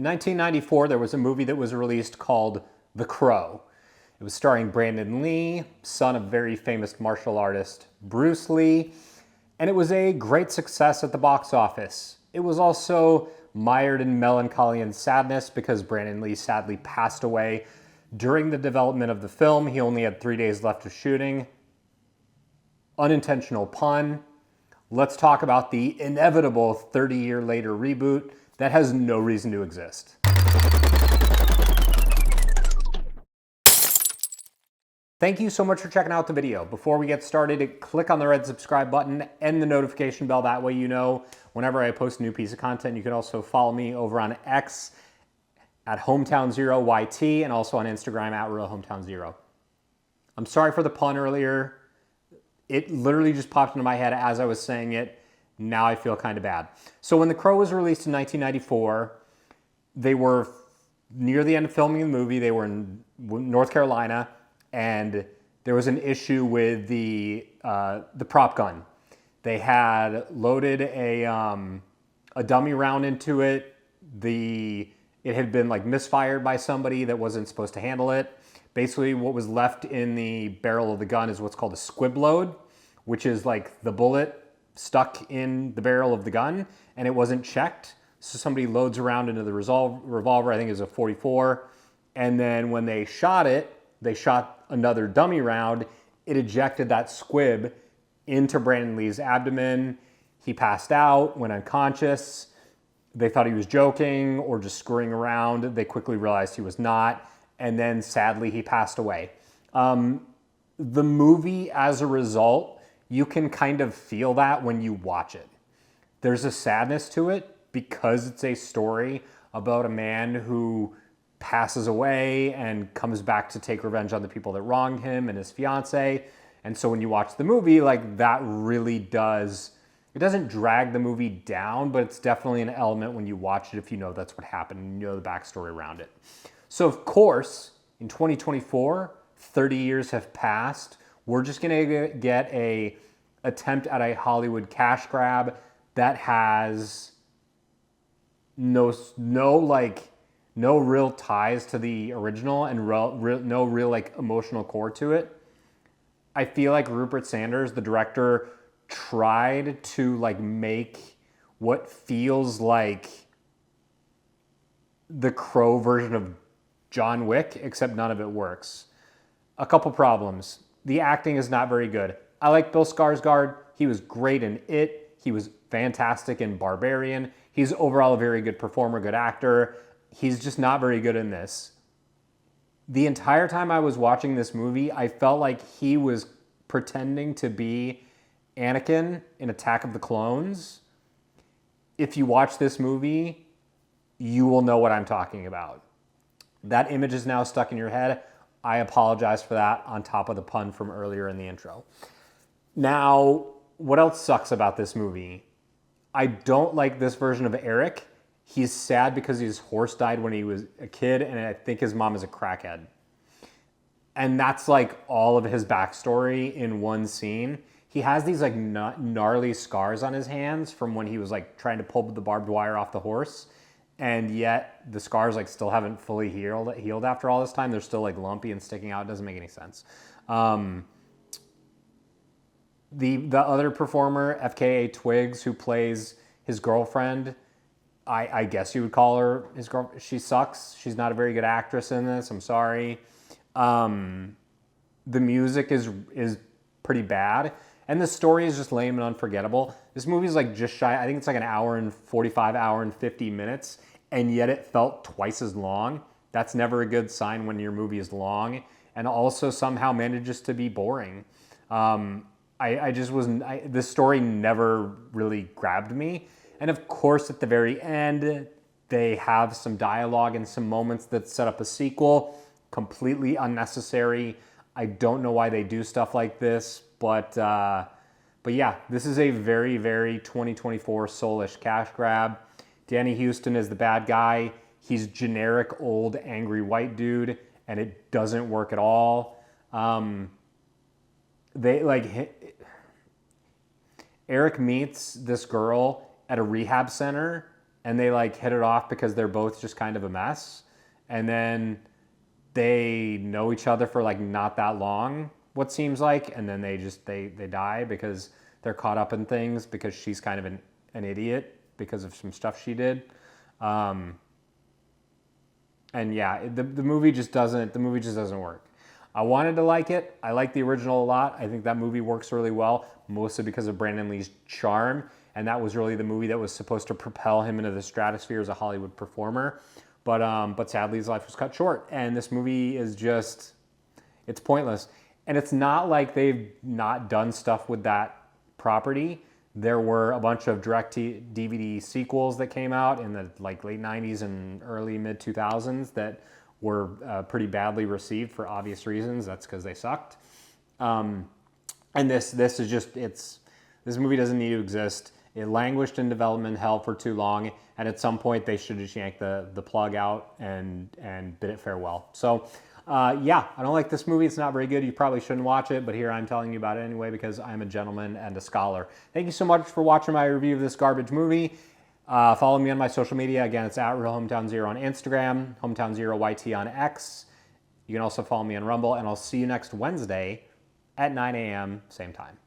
1994, there was a movie that was released called The Crow. It was starring Brandon Lee, son of very famous martial artist Bruce Lee, and it was a great success at the box office. It was also mired in melancholy and sadness because Brandon Lee sadly passed away during the development of the film. He only had 3 days left of shooting. Unintentional pun. Let's talk about the inevitable 30-year later reboot that has no reason to exist. Thank you so much for checking out the video. Before we get started, click on the red subscribe button and the notification bell. That way you know whenever I post a new piece of content. You can also follow me over on X at Hometown0YT and also on Instagram at RealHometown0. I'm sorry for the pun earlier. It literally just popped into my head as I was saying it. Now I feel kind of bad. So when The Crow was released in 1994, they were near the end of filming the movie. They were in North Carolina, and there was an issue with the prop gun. They had loaded a dummy round into it. It had been like misfired by somebody that wasn't supposed to handle it. Basically, what was left in the barrel of the gun is what's called a squib load, which is like the bullet stuck in the barrel of the gun, and it wasn't checked. So somebody loads around into the revolver, I think it was a .44, and then when they shot it, they shot another dummy round. It ejected that squib into Brandon Lee's abdomen. He passed out, went unconscious. They thought he was joking or just screwing around. They quickly realized he was not. And then sadly, he passed away. The movie, as a result, you can kind of feel that when you watch it. There's a sadness to it because it's a story about a man who passes away and comes back to take revenge on the people that wronged him and his fiance. And so when you watch the movie, like that really does, it doesn't drag the movie down, but it's definitely an element when you watch it if you know that's what happened and you know the backstory around it. So of course, in 2024, 30 years have passed. We're just gonna get a attempt at a Hollywood cash grab that has no real ties to the original and no real like emotional core to it. I feel like Rupert Sanders, the director, tried to like make what feels like the Crow version of John Wick, except none of it works. A couple problems. The acting is not very good. I like Bill Skarsgård. He was great in It. He was fantastic in Barbarian. He's overall a very good performer, good actor. He's just not very good in this. The entire time I was watching this movie, I felt like he was pretending to be Anakin in Attack of the Clones. If you watch this movie, you will know what I'm talking about. That image is now stuck in your head. I apologize for that on top of the pun from earlier in the intro. Now, what else sucks about this movie? I don't like this version of Eric. He's sad because his horse died when he was a kid, and I think his mom is a crackhead. And that's like all of his backstory in one scene. He has these like gnarly scars on his hands from when he was like trying to pull the barbed wire off the horse. And yet the scars like still haven't fully healed after all this time. They're still like lumpy and sticking out. It doesn't make any sense. The other performer, FKA Twigs, who plays his girlfriend, I guess you would call her his girl. She sucks. She's not a very good actress in this. I'm sorry. The music is pretty bad. And the story is just lame and unforgettable. This movie is like just shy, I think it's like an hour and 45, hour and 50 minutes, and yet it felt twice as long. That's never a good sign when your movie is long and also somehow manages to be boring. This story never really grabbed me. And of course, at the very end, they have some dialogue and some moments that set up a sequel. Completely unnecessary. I don't know why they do stuff like this. But yeah, this is a very, very 2024 soulish cash grab. Danny Huston is the bad guy. He's generic, old, angry white dude, and it doesn't work at all. Eric meets this girl at a rehab center, and they like hit it off because they're both just kind of a mess. And then they know each other for like not that long, what seems like, and then they die because they're caught up in things because she's kind of an idiot because of some stuff she did. And yeah, the movie just doesn't work. I wanted to like it. I like the original a lot. I think that movie works really well, mostly because of Brandon Lee's charm. And that was really the movie that was supposed to propel him into the stratosphere as a Hollywood performer. But sadly, his life was cut short. And this movie is just, it's pointless. And it's not like they've not done stuff with that property. There were a bunch of direct-to-DVD sequels that came out in the like late 90s and early mid 2000s that were pretty badly received for obvious reasons. That's because they sucked. And this is just, this movie doesn't need to exist. It languished in development hell for too long, and at some point they should just yank the plug out and bid it farewell. So yeah, I don't like this movie. It's not very good. You probably shouldn't watch it, but here I'm telling you about it anyway because I'm a gentleman and a scholar. Thank you so much for watching my review of this garbage movie. Follow me on my social media. Again, it's @RealHometownZero on Instagram, HometownZeroYT on X. You can also follow me on Rumble, and I'll see you next Wednesday at 9 a.m. same time.